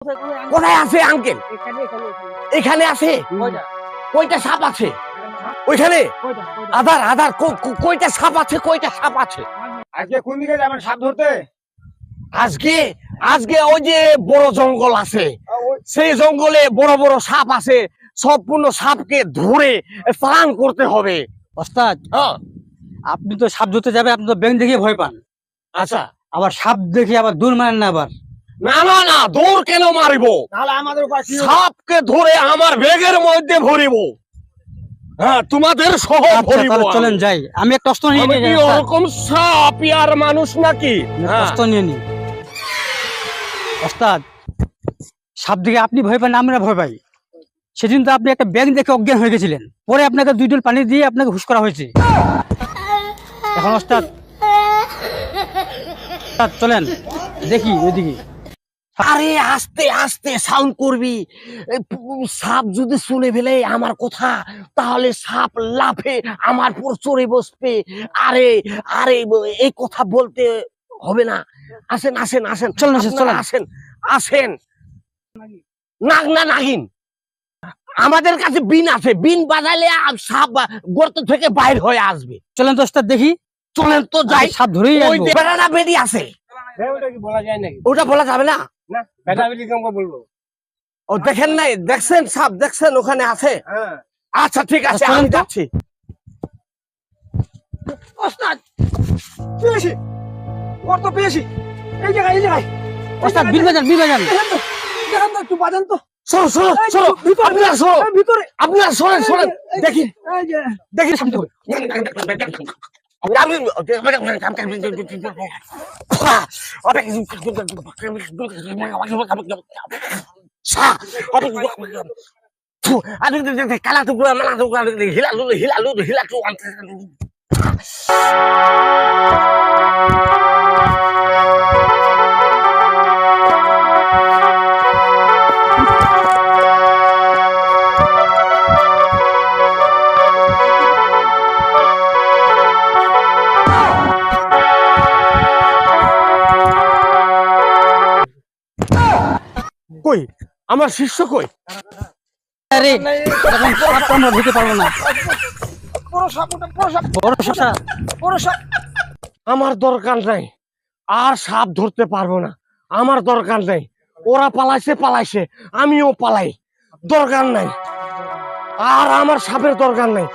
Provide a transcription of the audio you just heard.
কোথায় আছে আঙ্কেল? এখানে আছে। কয়টা সাপ আছে ওইখানে? আধার আধার কয়টা সাপ আছে? কয়টা সাপ আছে আজকে কোন দিকে যাবেন সাপ ধরতে? আজকে? আজকে ওই যে বড় জঙ্গল আছে, সেই জঙ্গলে বড় বড় সাপ আছে। সম্পূর্ণ সাপকে ধরে স্নান করতে হবে। ওস্তাদ, হ্যাঁ, আপনি তো সাপ ধরতে যাবে, আপনি তো ব্যাঙ দেখে ভয় পান, আচ্ছা। আবার সাপ দেখে আবার দূর মারেন না। আবার না না না, দৌড় কেন মারিব? তাহলে আমাদের উপায় কি হবে? সাপকে ধরে আমার ব্যাগের মধ্যে ভরিব। হ্যাঁ, তোমাদের সহ আচ্ছা, ভরিব। তাহলে চলেন যাই। আমি একটা অস্ত্র নিয়ে আমি নিই কি ওস্তাদ। ওরকম সাপ আর মানুষ নাকি? হ্যাঁ। অস্ত্র নিয়ে নিই ওস্তাদ। সাপ দেখে আপনি ভয় পান, আমরা ভয় পাই। সেদিন তো আপনি একটা ব্যাঙ দেখে অজ্ঞান হয়ে গেছিলেন, পরে আপনাকে 2 ডোল পানি দিয়ে আপনাকে হুশ করা হয়েছে। এখন ওস্তাদ চলেন দেখি ওইদিকে। আরে আস্তে আস্তে সাউন্ড করবি। সাপ যদি শুনে ফেলে আমার কথা, তাহলে সাপ লাফে আমার পর চড়ে বসবে। আরে আরে, এই কথা বলতে হবে না। আসেন আসেন আসেন, চলেন, আপনারা চলেন। আসেন আসেন। নাগ না নাগিন, আমাদের কাছে বিন আছে। বিন বাজাইলে সাপ গর্ত থেকে বাইর হয়ে আসবে। চলেন তো ওস্তাদ দেখি। চলেন তো যাই। সাপ ধরেই ওই আসবো। বেড়াটা বেড়ি আছে, ওটা কি বলা যায় নাকি? ওটা বলা যাবে না। না, বেটা বেটি কেমন বলবো? ও দেখেন নাই? দেখছেন সাপ? দেখছেন ওখানে আছে? হ্যাঁ। আচ্ছা ঠিক আছে, চলেন আমি তো। যাচ্ছি। ওস্তাদ পেয়েছি, ওর তো পেয়েছি। এই জায়গায় এই জায়গায় ওস্তাদ বিল বাজান, বিল বাজান। দেখেন তো, একটু বাজান তো। শোনো শোনো এই শোনো, ভিতরে, আপনারা শোনো, এই ভিতরে আপনারা শোনেন শোনেন। দেখি এই যে দেখি শান্ত হন। কালা টুকরা মালা টুকরা হিলালু হিলালু হিলাটু। কই আমার শিষ্য কই? আরে এখন সাপ তো আমরা ধরতে পারবো না। বড় সাপ, ওটা বড় সাপ, বড় সাপ। বড় সাপ। আমার দরকার নাই, আর সাপ ধরতে পারবো না। আমার দরকার নাই। ওরা পালাইছে পালাইছে, আমিও পালাই। দরকার নাই, আর আমার সাপের দরকার নাই।